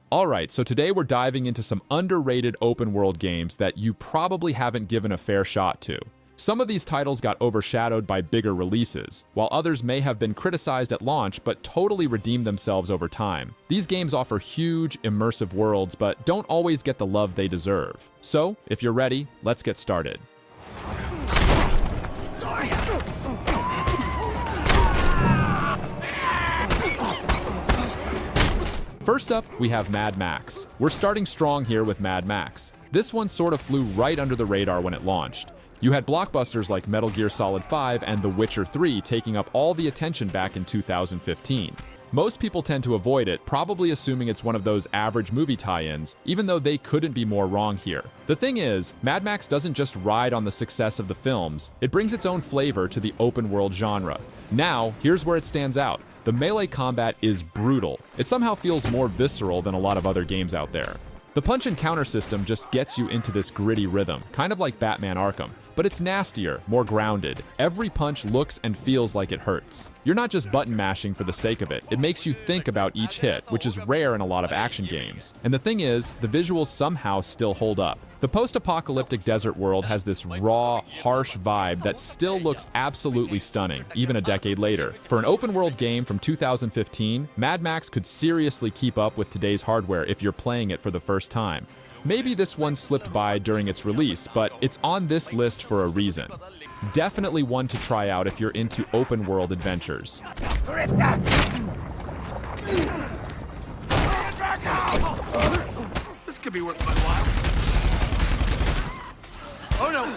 Alright, so today we're diving into some underrated open world games that you probably haven't given a fair shot to. Some of these titles got overshadowed by bigger releases, while others may have been criticized at launch but totally redeemed themselves over time. These games offer huge, immersive worlds but don't always get the love they deserve. So, if you're ready, let's get started. First up, we have Mad Max. We're starting strong here with Mad Max. This one sort of flew right under the radar when it launched. You had blockbusters like Metal Gear Solid 5 and The Witcher 3 taking up all the attention back in 2015. Most people tend to avoid it, probably assuming it's one of those average movie tie-ins, even though they couldn't be more wrong here. The thing is, Mad Max doesn't just ride on the success of the films, it brings its own flavor to the open world genre. Now, here's where it stands out. The melee combat is brutal. It somehow feels more visceral than a lot of other games out there. The punch and counter system just gets you into this gritty rhythm, kind of like Batman Arkham, but it's nastier, more grounded. Every punch looks and feels like it hurts. You're not just button mashing for the sake of it, it makes you think about each hit, which is rare in a lot of action games. And the thing is, the visuals somehow still hold up. The post-apocalyptic desert world has this raw, harsh vibe that still looks absolutely stunning, even a decade later. For an open-world game from 2015, Mad Max could seriously keep up with today's hardware if you're playing it for the first time. Maybe this one slipped by during its release, but it's on this list for a reason. Definitely one to try out if you're into open-world adventures. This could be worth my while. Oh no!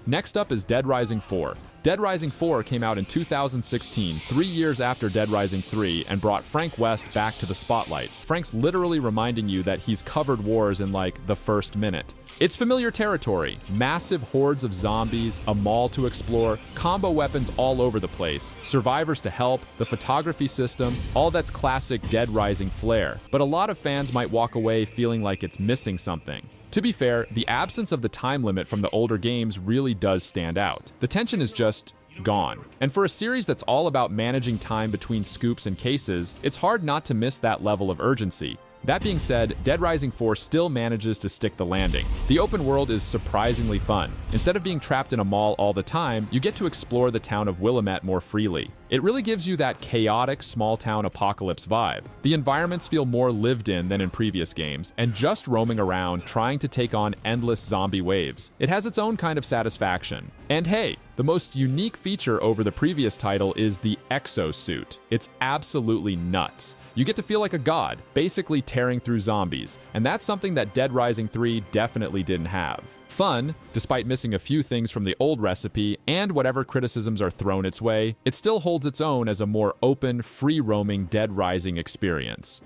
Next up is Dead Rising 4. Dead Rising 4 came out in 2016, 3 years after Dead Rising 3, and brought Frank West back to the spotlight. Frank's literally reminding you that he's covered wars in like the first minute. It's familiar territory, massive hordes of zombies, a mall to explore, combo weapons all over the place, survivors to help, the photography system, all that's classic Dead Rising flair. But a lot of fans might walk away feeling like it's missing something. To be fair, the absence of the time limit from the older games really does stand out. The tension is just gone. And for a series that's all about managing time between scoops and cases, it's hard not to miss that level of urgency. That being said, Dead Rising 4 still manages to stick the landing. The open world is surprisingly fun. Instead of being trapped in a mall all the time, you get to explore the town of Willamette more freely. It really gives you that chaotic small-town apocalypse vibe. The environments feel more lived in than in previous games, and just roaming around trying to take on endless zombie waves. It has its own kind of satisfaction. And hey, the most unique feature over the previous title is the exosuit. It's absolutely nuts. You get to feel like a god, basically tearing through zombies, and that's something that Dead Rising 3 definitely didn't have. Fun, despite missing a few things from the old recipe, and whatever criticisms are thrown its way, it still holds its own as a more open, free-roaming Dead Rising experience.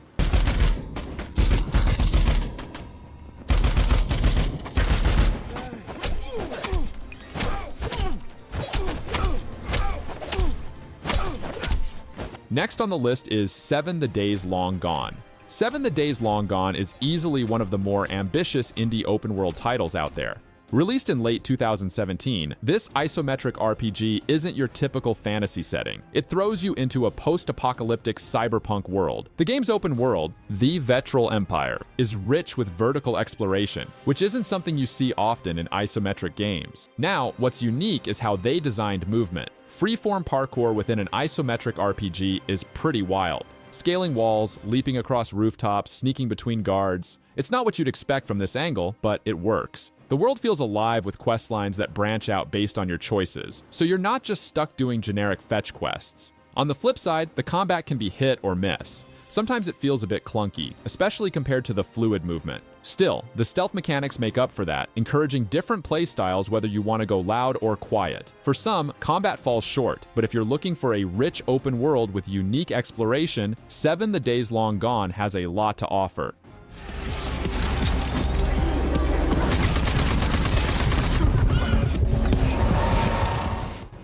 Next on the list is 7 The Days Long Gone. 7 The Days Long Gone is easily one of the more ambitious indie open-world titles out there. Released in late 2017, this isometric RPG isn't your typical fantasy setting. It throws you into a post-apocalyptic cyberpunk world. The game's open world, the Vetral Empire, is rich with vertical exploration, which isn't something you see often in isometric games. Now, what's unique is how they designed movement. Freeform parkour within an isometric RPG is pretty wild. Scaling walls, leaping across rooftops, sneaking between guards. It's not what you'd expect from this angle, but it works. The world feels alive with quest lines that branch out based on your choices, so you're not just stuck doing generic fetch quests. On the flip side, the combat can be hit or miss. Sometimes it feels a bit clunky, especially compared to the fluid movement. Still, the stealth mechanics make up for that, encouraging different playstyles whether you want to go loud or quiet. For some, combat falls short, but if you're looking for a rich open world with unique exploration, 7 The Days Long Gone has a lot to offer.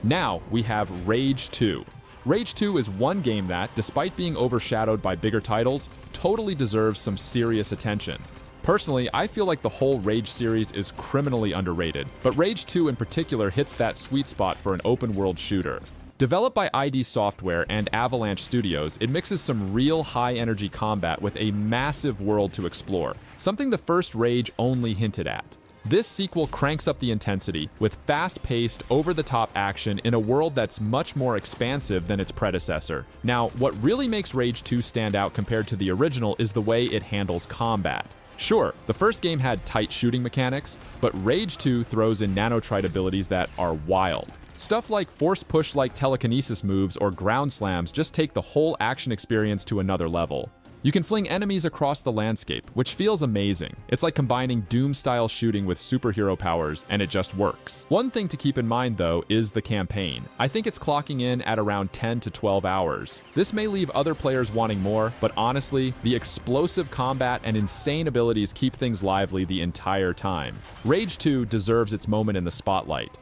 Now, we have Rage 2. Rage 2 is one game that, despite being overshadowed by bigger titles, totally deserves some serious attention. Personally, I feel like the whole Rage series is criminally underrated, but Rage 2 in particular hits that sweet spot for an open-world shooter. Developed by ID Software and Avalanche Studios, it mixes some real high-energy combat with a massive world to explore, something the first Rage only hinted at. This sequel cranks up the intensity with fast-paced, over-the-top action in a world that's much more expansive than its predecessor. Now, what really makes Rage 2 stand out compared to the original is the way it handles combat. Sure, the first game had tight shooting mechanics, but Rage 2 throws in nanotrite abilities that are wild. Stuff like force push-like telekinesis moves or ground slams just take the whole action experience to another level. You can fling enemies across the landscape, which feels amazing. It's like combining Doom-style shooting with superhero powers, and it just works. One thing to keep in mind, though, is the campaign. I think it's clocking in at around 10 to 12 hours. This may leave other players wanting more, but honestly, the explosive combat and insane abilities keep things lively the entire time. Rage 2 deserves its moment in the spotlight.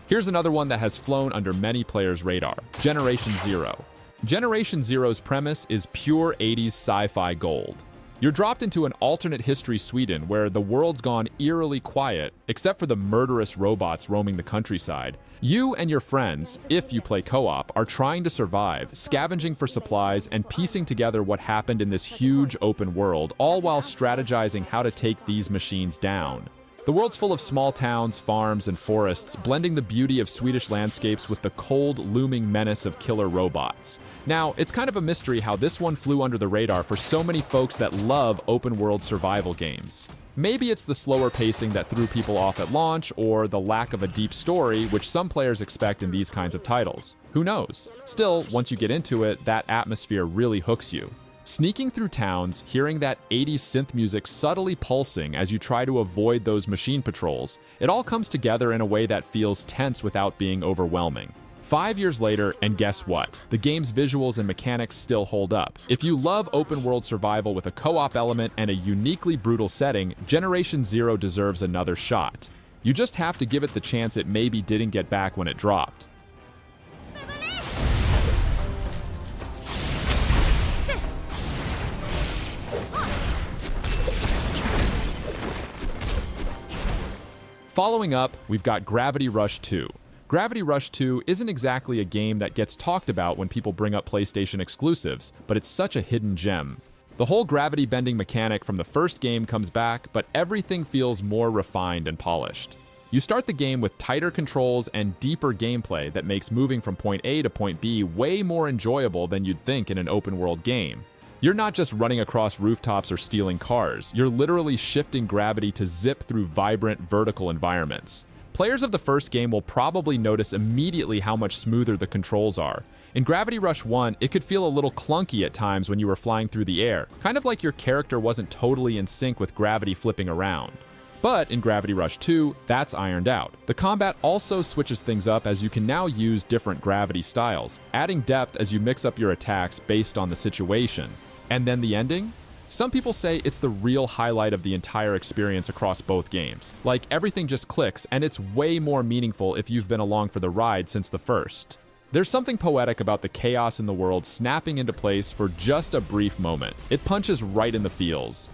Here's another one that has flown under many players' radar, Generation Zero. Generation Zero's premise is pure 80s sci-fi gold. You're dropped into an alternate history Sweden where the world's gone eerily quiet, except for the murderous robots roaming the countryside. You and your friends, if you play co-op, are trying to survive, scavenging for supplies, and piecing together what happened in this huge open world, all while strategizing how to take these machines down. The world's full of small towns, farms, and forests, blending the beauty of Swedish landscapes with the cold, looming menace of killer robots. Now, it's kind of a mystery how this one flew under the radar for so many folks that love open-world survival games. Maybe it's the slower pacing that threw people off at launch, or the lack of a deep story, which some players expect in these kinds of titles. Who knows? Still, once you get into it, that atmosphere really hooks you. Sneaking through towns, hearing that 80s synth music subtly pulsing as you try to avoid those machine patrols, it all comes together in a way that feels tense without being overwhelming. 5 years later, and guess what? The game's visuals and mechanics still hold up. If you love open-world survival with a co-op element and a uniquely brutal setting, Generation Zero deserves another shot. You just have to give it the chance it maybe didn't get back when it dropped. Following up, we've got Gravity Rush 2. Gravity Rush 2 isn't exactly a game that gets talked about when people bring up PlayStation exclusives, but it's such a hidden gem. The whole gravity bending mechanic from the first game comes back, but everything feels more refined and polished. You start the game with tighter controls and deeper gameplay that makes moving from point A to point B way more enjoyable than you'd think in an open-world game. You're not just running across rooftops or stealing cars, you're literally shifting gravity to zip through vibrant, vertical environments. Players of the first game will probably notice immediately how much smoother the controls are. In Gravity Rush 1, it could feel a little clunky at times when you were flying through the air, kind of like your character wasn't totally in sync with gravity flipping around. But in Gravity Rush 2, that's ironed out. The combat also switches things up as you can now use different gravity styles, adding depth as you mix up your attacks based on the situation. And then the ending? Some people say it's the real highlight of the entire experience across both games. Like, everything just clicks, and it's way more meaningful if you've been along for the ride since the first. There's something poetic about the chaos in the world snapping into place for just a brief moment. It punches right in the feels.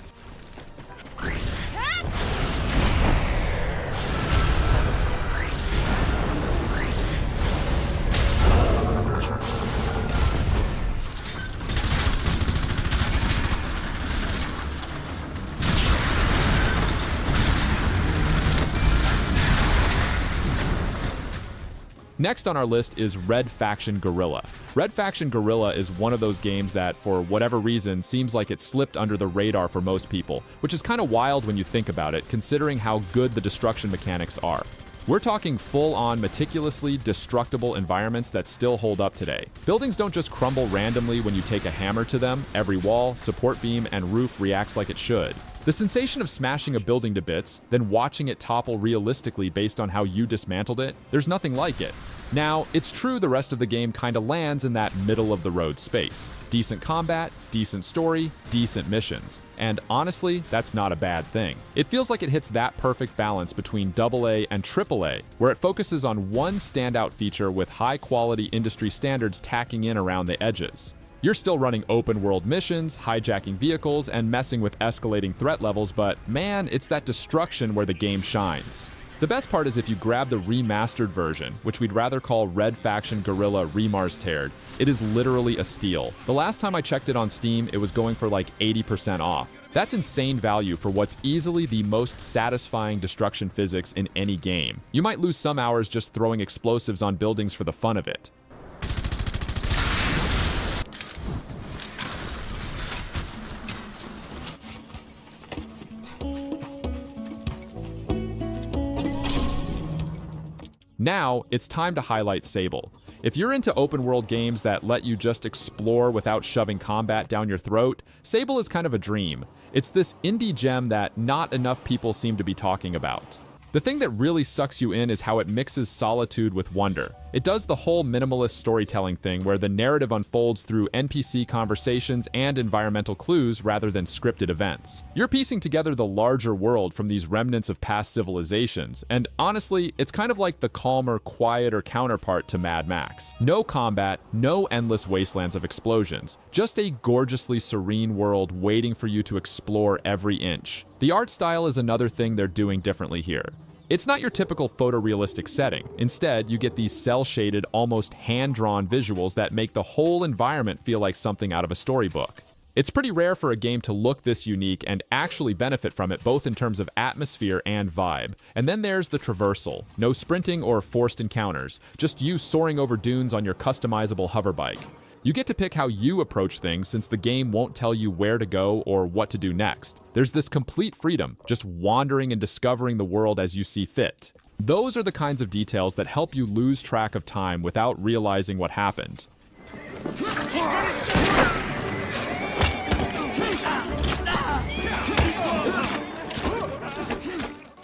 Next on our list is Red Faction Guerrilla. Red Faction Guerrilla is one of those games that, for whatever reason, seems like it slipped under the radar for most people, which is kind of wild when you think about it, considering how good the destruction mechanics are. We're talking full-on, meticulously destructible environments that still hold up today. Buildings don't just crumble randomly when you take a hammer to them. Every wall, support beam, and roof reacts like it should. The sensation of smashing a building to bits, then watching it topple realistically based on how you dismantled it, there's nothing like it. Now, it's true the rest of the game kinda lands in that middle-of-the-road space. Decent combat, decent story, decent missions. And honestly, that's not a bad thing. It feels like it hits that perfect balance between AA and AAA, where it focuses on one standout feature with high-quality industry standards tacking in around the edges. You're still running open-world missions, hijacking vehicles, and messing with escalating threat levels, but man, it's that destruction where the game shines. The best part is if you grab the remastered version, which we'd rather call Red Faction Guerrilla Remastered, it is literally a steal. The last time I checked it on Steam, it was going for like 80% off. That's insane value for what's easily the most satisfying destruction physics in any game. You might lose some hours just throwing explosives on buildings for the fun of it. Now, it's time to highlight Sable. If you're into open-world games that let you just explore without shoving combat down your throat, Sable is kind of a dream. It's this indie gem that not enough people seem to be talking about. The thing that really sucks you in is how it mixes solitude with wonder. It does the whole minimalist storytelling thing where the narrative unfolds through NPC conversations and environmental clues rather than scripted events. You're piecing together the larger world from these remnants of past civilizations, and honestly, it's kind of like the calmer, quieter counterpart to Mad Max. No combat, no endless wastelands of explosions, just a gorgeously serene world waiting for you to explore every inch. The art style is another thing they're doing differently here. It's not your typical photorealistic setting. Instead, you get these cel-shaded, almost hand-drawn visuals that make the whole environment feel like something out of a storybook. It's pretty rare for a game to look this unique and actually benefit from it both in terms of atmosphere and vibe. And then there's the traversal. No sprinting or forced encounters, just you soaring over dunes on your customizable hoverbike. You get to pick how you approach things since the game won't tell you where to go or what to do next. There's this complete freedom, just wandering and discovering the world as you see fit. Those are the kinds of details that help you lose track of time without realizing what happened.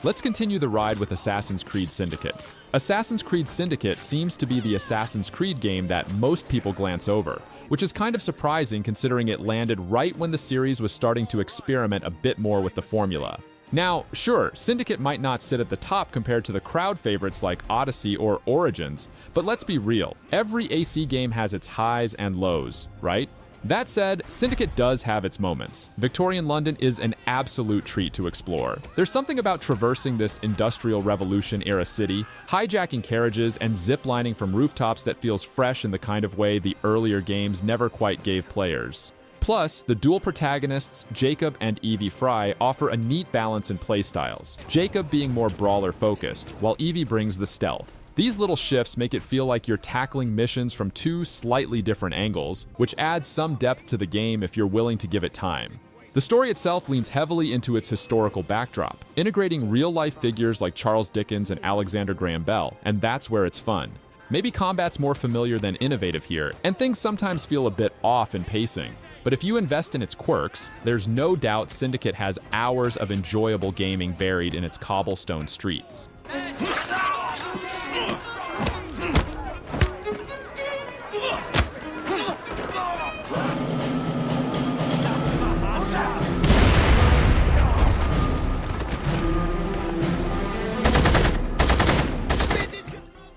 Let's continue the ride with Assassin's Creed Syndicate. Assassin's Creed Syndicate seems to be the Assassin's Creed game that most people glance over, which is kind of surprising considering it landed right when the series was starting to experiment a bit more with the formula. Now, sure, Syndicate might not sit at the top compared to the crowd favorites like Odyssey or Origins, but let's be real, every AC game has its highs and lows, right? That said, Syndicate does have its moments. Victorian London is an absolute treat to explore. There's something about traversing this Industrial Revolution-era city, hijacking carriages, and ziplining from rooftops that feels fresh in the kind of way the earlier games never quite gave players. Plus, the dual protagonists, Jacob and Evie Fry, offer a neat balance in playstyles, Jacob being more brawler-focused, while Evie brings the stealth. These little shifts make it feel like you're tackling missions from two slightly different angles, which adds some depth to the game if you're willing to give it time. The story itself leans heavily into its historical backdrop, integrating real-life figures like Charles Dickens and Alexander Graham Bell, and that's where it's fun. Maybe combat's more familiar than innovative here, and things sometimes feel a bit off in pacing. But if you invest in its quirks, there's no doubt Syndicate has hours of enjoyable gaming buried in its cobblestone streets.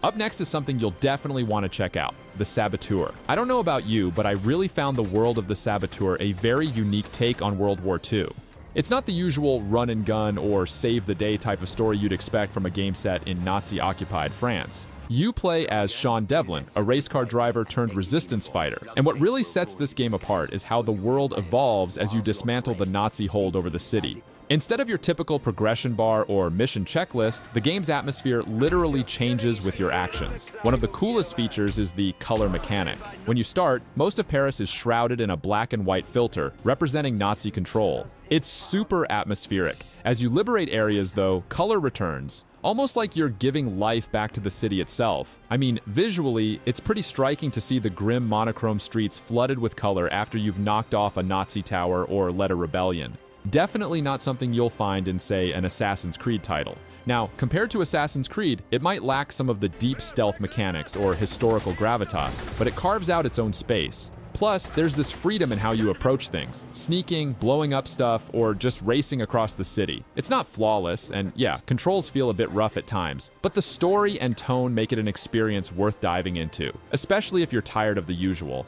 Up next is something you'll definitely want to check out, the Saboteur. I don't know about you, but I really found the world of the Saboteur a very unique take on World War II. It's not the usual run and gun or save the day type of story you'd expect from a game set in Nazi-occupied France. You play as Sean Devlin, a race car driver turned resistance fighter, and what really sets this game apart is how the world evolves as you dismantle the Nazi hold over the city. Instead of your typical progression bar or mission checklist, the game's atmosphere literally changes with your actions. One of the coolest features is the color mechanic. When you start, most of Paris is shrouded in a black and white filter, representing Nazi control. It's super atmospheric. As you liberate areas, though, color returns, almost like you're giving life back to the city itself. I mean, visually, it's pretty striking to see the grim monochrome streets flooded with color after you've knocked off a Nazi tower or led a rebellion. Definitely not something you'll find in, say, an Assassin's Creed title. Now, compared to Assassin's Creed, it might lack some of the deep stealth mechanics or historical gravitas, but it carves out its own space. Plus, there's this freedom in how you approach things, sneaking, blowing up stuff, or just racing across the city. It's not flawless, and yeah, controls feel a bit rough at times, but the story and tone make it an experience worth diving into, especially if you're tired of the usual.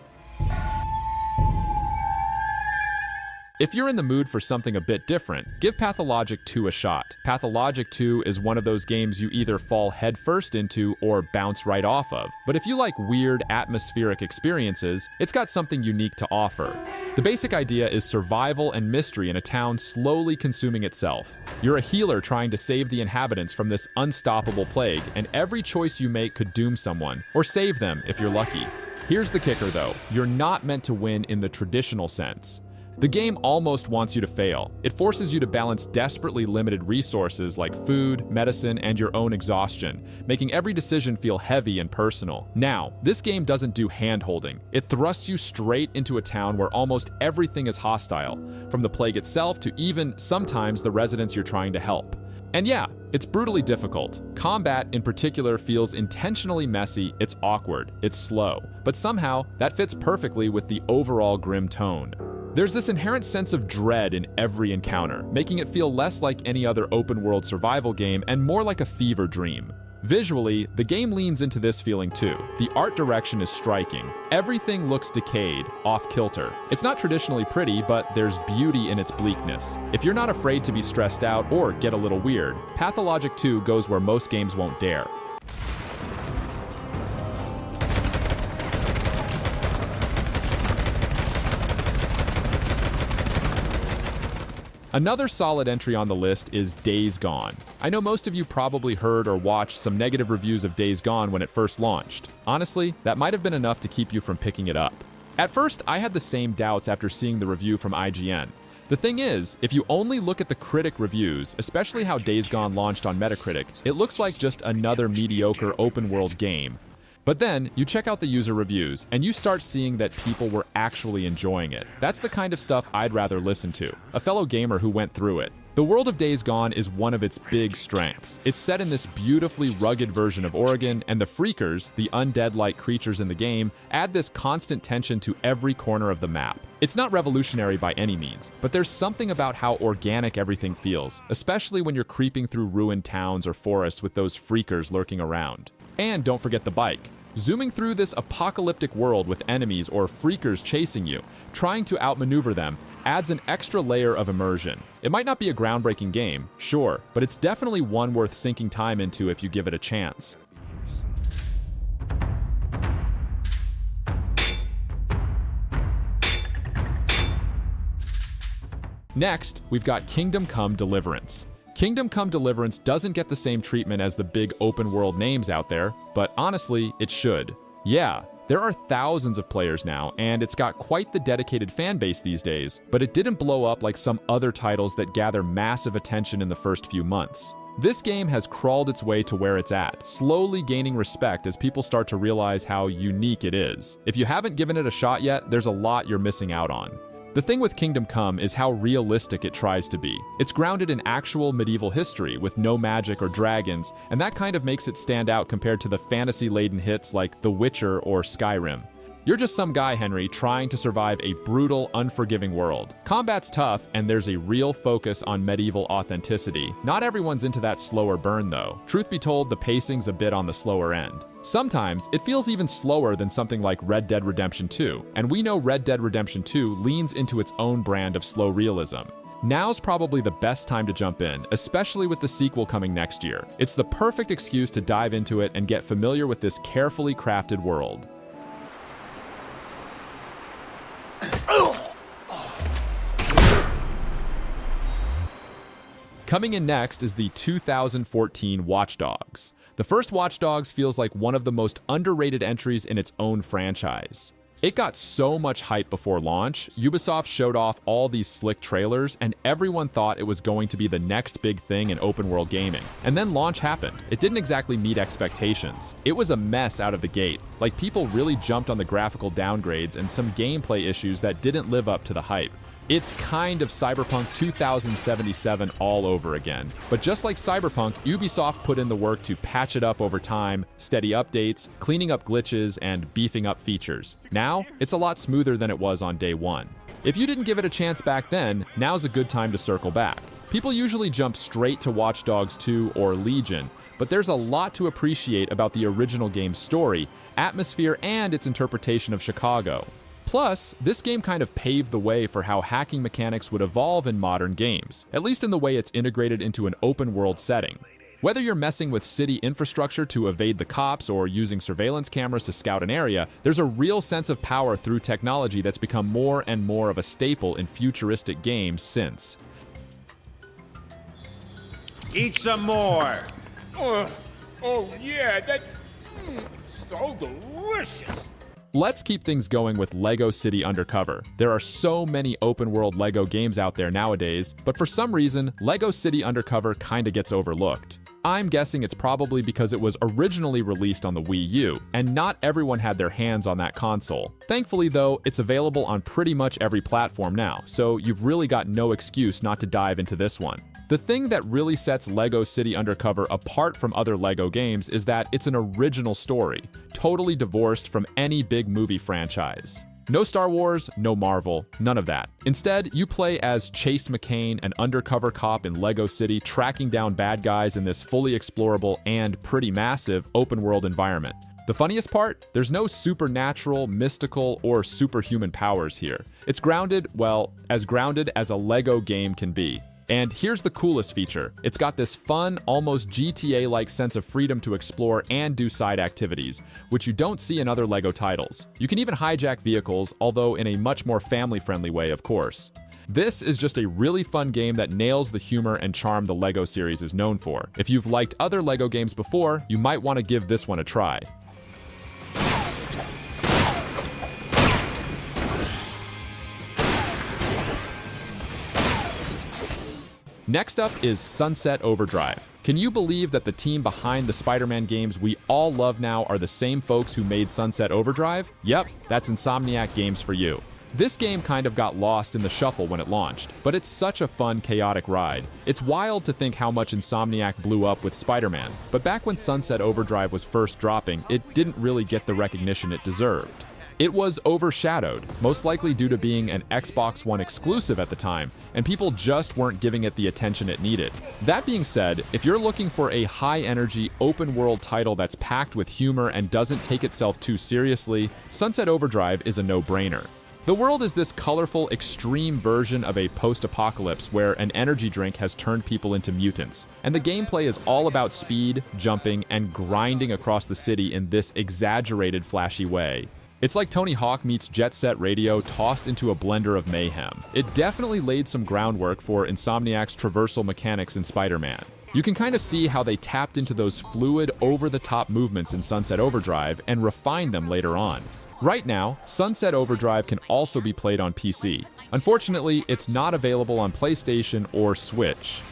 If you're in the mood for something a bit different, give Pathologic 2 a shot. Pathologic 2 is one of those games you either fall headfirst into or bounce right off of. But if you like weird, atmospheric experiences, it's got something unique to offer. The basic idea is survival and mystery in a town slowly consuming itself. You're a healer trying to save the inhabitants from this unstoppable plague, and every choice you make could doom someone, or save them if you're lucky. Here's the kicker though, you're not meant to win in the traditional sense. The game almost wants you to fail. It forces you to balance desperately limited resources like food, medicine, and your own exhaustion, making every decision feel heavy and personal. Now, this game doesn't do hand-holding. It thrusts you straight into a town where almost everything is hostile, from the plague itself to even, sometimes, the residents you're trying to help. And yeah, it's brutally difficult. Combat, in particular, feels intentionally messy, it's awkward, it's slow, but somehow, that fits perfectly with the overall grim tone. There's this inherent sense of dread in every encounter, making it feel less like any other open-world survival game and more like a fever dream. Visually, the game leans into this feeling too. The art direction is striking. Everything looks decayed, off-kilter. It's not traditionally pretty, but there's beauty in its bleakness. If you're not afraid to be stressed out or get a little weird, Pathologic 2 goes where most games won't dare. Another solid entry on the list is Days Gone. I know most of you probably heard or watched some negative reviews of Days Gone when it first launched. Honestly, that might have been enough to keep you from picking it up. At first, I had the same doubts after seeing the review from IGN. The thing is, if you only look at the critic reviews, especially how Days Gone launched on Metacritic, it looks like just another mediocre open-world game. But then, you check out the user reviews, and you start seeing that people were actually enjoying it. That's the kind of stuff I'd rather listen to, a fellow gamer who went through it. The world of Days Gone is one of its big strengths. It's set in this beautifully rugged version of Oregon, and the Freakers, the undead-like creatures in the game, add this constant tension to every corner of the map. It's not revolutionary by any means, but there's something about how organic everything feels, especially when you're creeping through ruined towns or forests with those Freakers lurking around. And don't forget the bike. Zooming through this apocalyptic world with enemies or freakers chasing you, trying to outmaneuver them, adds an extra layer of immersion. It might not be a groundbreaking game, sure, but it's definitely one worth sinking time into if you give it a chance. Next, we've got Kingdom Come: Deliverance. Kingdom Come: Deliverance doesn't get the same treatment as the big open-world names out there, but honestly, it should. Yeah, there are thousands of players now, and it's got quite the dedicated fan base these days, but it didn't blow up like some other titles that gather massive attention in the first few months. This game has crawled its way to where it's at, slowly gaining respect as people start to realize how unique it is. If you haven't given it a shot yet, there's a lot you're missing out on. The thing with Kingdom Come is how realistic it tries to be. It's grounded in actual medieval history with no magic or dragons, and that kind of makes it stand out compared to the fantasy-laden hits like The Witcher or Skyrim. You're just some guy, Henry, trying to survive a brutal, unforgiving world. Combat's tough, and there's a real focus on medieval authenticity. Not everyone's into that slower burn, though. Truth be told, the pacing's a bit on the slower end. Sometimes, it feels even slower than something like Red Dead Redemption 2, and we know Red Dead Redemption 2 leans into its own brand of slow realism. Now's probably the best time to jump in, especially with the sequel coming next year. It's the perfect excuse to dive into it and get familiar with this carefully crafted world. Coming in next is the 2014 Watch Dogs. The first Watch Dogs feels like one of the most underrated entries in its own franchise. It got so much hype before launch, Ubisoft showed off all these slick trailers, and everyone thought it was going to be the next big thing in open-world gaming. And then launch happened. It didn't exactly meet expectations. It was a mess out of the gate. Like, people really jumped on the graphical downgrades and some gameplay issues that didn't live up to the hype. It's kind of Cyberpunk 2077 all over again. But just like Cyberpunk, Ubisoft put in the work to patch it up over time, steady updates, cleaning up glitches, and beefing up features. Now, it's a lot smoother than it was on day one. If you didn't give it a chance back then, now's a good time to circle back. People usually jump straight to Watch Dogs 2 or Legion, but there's a lot to appreciate about the original game's story, atmosphere, and its interpretation of Chicago. Plus, this game kind of paved the way for how hacking mechanics would evolve in modern games, at least in the way it's integrated into an open-world setting. Whether you're messing with city infrastructure to evade the cops or using surveillance cameras to scout an area, there's a real sense of power through technology that's become more and more of a staple in futuristic games since. Eat some more! Oh yeah, that's so delicious! Let's keep things going with LEGO City Undercover. There are so many open-world LEGO games out there nowadays, but for some reason, LEGO City Undercover kinda gets overlooked. I'm guessing it's probably because it was originally released on the Wii U, and not everyone had their hands on that console. Thankfully though, it's available on pretty much every platform now, so you've really got no excuse not to dive into this one. The thing that really sets LEGO City Undercover apart from other LEGO games is that it's an original story, totally divorced from any big movie franchise. No Star Wars, no Marvel, none of that. Instead, you play as Chase McCain, an undercover cop in LEGO City, tracking down bad guys in this fully explorable and pretty massive open-world environment. The funniest part? There's no supernatural, mystical, or superhuman powers here. It's grounded, well, as grounded as a LEGO game can be. And here's the coolest feature. It's got this fun, almost GTA-like sense of freedom to explore and do side activities, which you don't see in other LEGO titles. You can even hijack vehicles, although in a much more family-friendly way, of course. This is just a really fun game that nails the humor and charm the LEGO series is known for. If you've liked other LEGO games before, you might want to give this one a try. Next up is Sunset Overdrive. Can you believe that the team behind the Spider-Man games we all love now are the same folks who made Sunset Overdrive? Yep, that's Insomniac Games for you. This game kind of got lost in the shuffle when it launched, but it's such a fun, chaotic ride. It's wild to think how much Insomniac blew up with Spider-Man, but back when Sunset Overdrive was first dropping, it didn't really get the recognition it deserved. It was overshadowed, most likely due to being an Xbox One exclusive at the time, and people just weren't giving it the attention it needed. That being said, if you're looking for a high-energy, open-world title that's packed with humor and doesn't take itself too seriously, Sunset Overdrive is a no-brainer. The world is this colorful, extreme version of a post-apocalypse where an energy drink has turned people into mutants, and the gameplay is all about speed, jumping, and grinding across the city in this exaggerated, flashy way. It's like Tony Hawk meets Jet Set Radio tossed into a blender of mayhem. It definitely laid some groundwork for Insomniac's traversal mechanics in Spider-Man. You can kind of see how they tapped into those fluid, over-the-top movements in Sunset Overdrive and refined them later on. Right now, Sunset Overdrive can also be played on PC. Unfortunately, it's not available on PlayStation or Switch.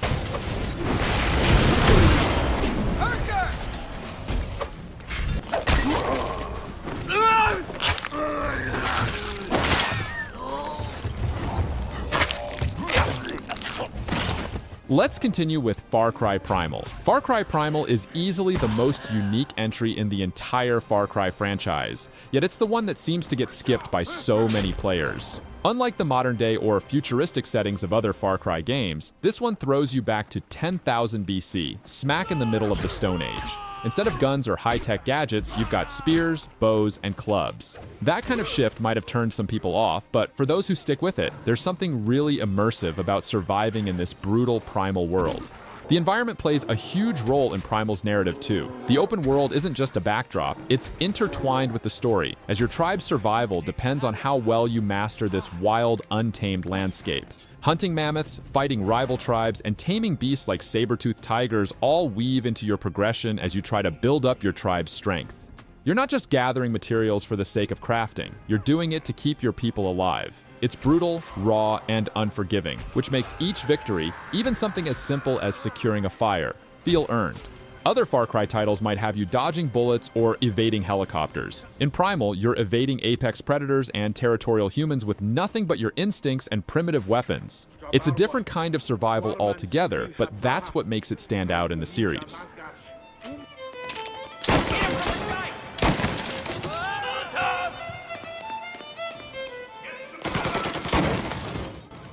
Let's continue with Far Cry Primal. Far Cry Primal is easily the most unique entry in the entire Far Cry franchise, yet it's the one that seems to get skipped by so many players. Unlike the modern-day or futuristic settings of other Far Cry games, this one throws you back to 10,000 BC, smack in the middle of the Stone Age. Instead of guns or high-tech gadgets, you've got spears, bows, and clubs. That kind of shift might have turned some people off, but for those who stick with it, there's something really immersive about surviving in this brutal primal world. The environment plays a huge role in Primal's narrative too. The open world isn't just a backdrop, it's intertwined with the story, as your tribe's survival depends on how well you master this wild, untamed landscape. Hunting mammoths, fighting rival tribes, and taming beasts like saber-toothed tigers all weave into your progression as you try to build up your tribe's strength. You're not just gathering materials for the sake of crafting, you're doing it to keep your people alive. It's brutal, raw, and unforgiving, which makes each victory, even something as simple as securing a fire, feel earned. Other Far Cry titles might have you dodging bullets or evading helicopters. In Primal, you're evading apex predators and territorial humans with nothing but your instincts and primitive weapons. It's a different kind of survival altogether, but that's what makes it stand out in the series.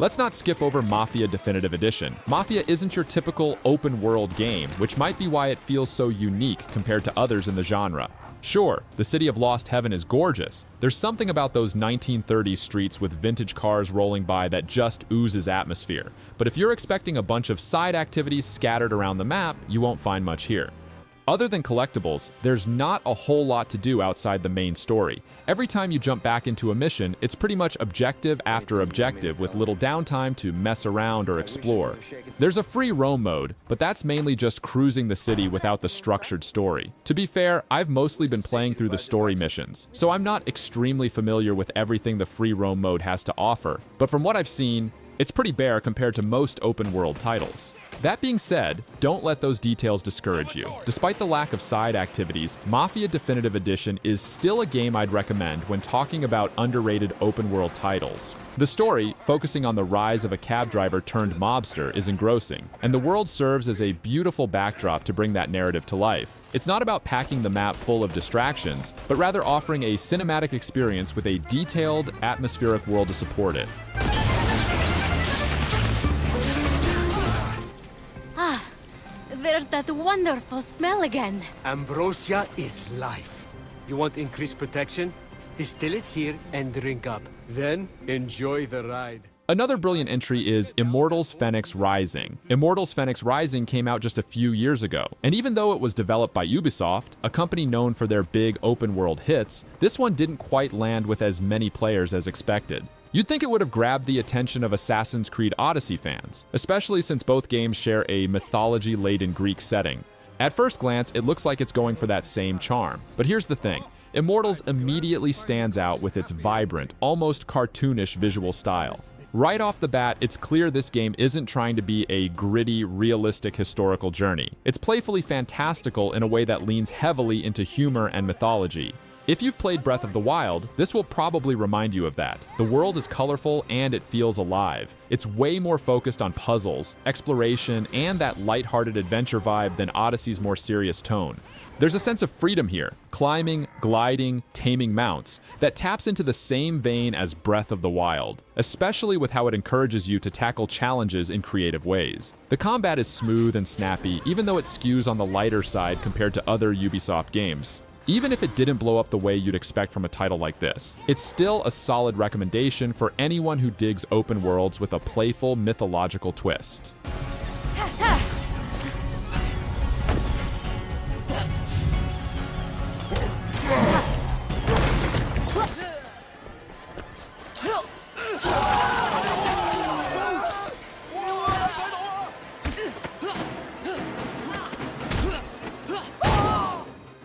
Let's not skip over Mafia Definitive Edition. Mafia isn't your typical open-world game, which might be why it feels so unique compared to others in the genre. Sure, the city of Lost Heaven is gorgeous. There's something about those 1930s streets with vintage cars rolling by that just oozes atmosphere. But if you're expecting a bunch of side activities scattered around the map, you won't find much here. Other than collectibles, there's not a whole lot to do outside the main story. Every time you jump back into a mission, it's pretty much objective after objective with little downtime to mess around or explore. There's a free roam mode, but that's mainly just cruising the city without the structured story. To be fair, I've mostly been playing through the story missions, so I'm not extremely familiar with everything the free roam mode has to offer, but from what I've seen, it's pretty bare compared to most open-world titles. That being said, don't let those details discourage you. Despite the lack of side activities, Mafia Definitive Edition is still a game I'd recommend when talking about underrated open-world titles. The story, focusing on the rise of a cab driver turned mobster, is engrossing, and the world serves as a beautiful backdrop to bring that narrative to life. It's not about packing the map full of distractions, but rather offering a cinematic experience with a detailed, atmospheric world to support it. There's that wonderful smell again. Ambrosia is life. You want increased protection? Distill it here and drink up. Then enjoy the ride. Another brilliant entry is Immortals Fenyx Rising. Immortals Fenyx Rising came out just a few years ago, and even though it was developed by Ubisoft, a company known for their big open-world hits, this one didn't quite land with as many players as expected. You'd think it would have grabbed the attention of Assassin's Creed Odyssey fans, especially since both games share a mythology-laden Greek setting. At first glance, it looks like it's going for that same charm, but here's the thing. Immortals immediately stands out with its vibrant, almost cartoonish visual style. Right off the bat, it's clear this game isn't trying to be a gritty, realistic historical journey. It's playfully fantastical in a way that leans heavily into humor and mythology. If you've played Breath of the Wild, this will probably remind you of that. The world is colorful and it feels alive. It's way more focused on puzzles, exploration, and that lighthearted adventure vibe than Odyssey's more serious tone. There's a sense of freedom here, climbing, gliding, taming mounts, that taps into the same vein as Breath of the Wild, especially with how it encourages you to tackle challenges in creative ways. The combat is smooth and snappy, even though it skews on the lighter side compared to other Ubisoft games. Even if it didn't blow up the way you'd expect from a title like this, it's still a solid recommendation for anyone who digs open worlds with a playful, mythological twist.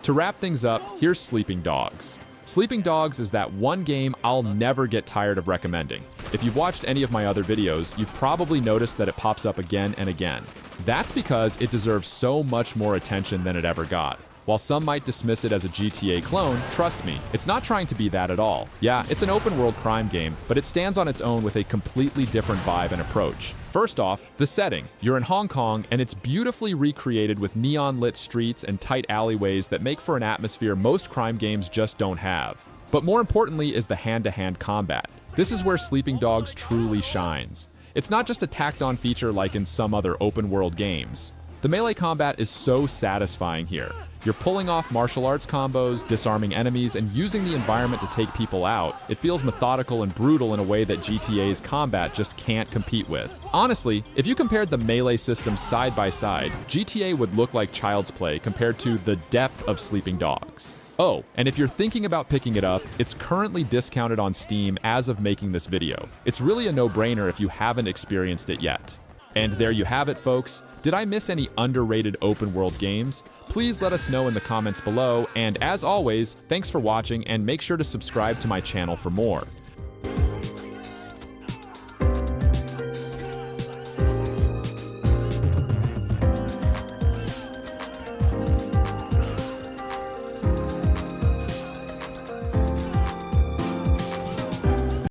To wrap things up, here's Sleeping Dogs. Sleeping Dogs is that one game I'll never get tired of recommending. If you've watched any of my other videos, you've probably noticed that it pops up again and again. That's because it deserves so much more attention than it ever got. While some might dismiss it as a GTA clone, trust me, it's not trying to be that at all. Yeah, it's an open-world crime game, but it stands on its own with a completely different vibe and approach. First off, the setting. You're in Hong Kong, and it's beautifully recreated with neon-lit streets and tight alleyways that make for an atmosphere most crime games just don't have. But more importantly is the hand-to-hand combat. This is where Sleeping Dogs truly shines. It's not just a tacked-on feature like in some other open-world games. The melee combat is so satisfying here. You're pulling off martial arts combos, disarming enemies, and using the environment to take people out. It feels methodical and brutal in a way that GTA's combat just can't compete with. Honestly, if you compared the melee systems side by side, GTA would look like Child's Play compared to the depth of Sleeping Dogs. Oh, and if you're thinking about picking it up, it's currently discounted on Steam as of making this video. It's really a no-brainer if you haven't experienced it yet. And there you have it, folks. Did I miss any underrated open-world games? Please let us know in the comments below, and as always, thanks for watching and make sure to subscribe to my channel for more.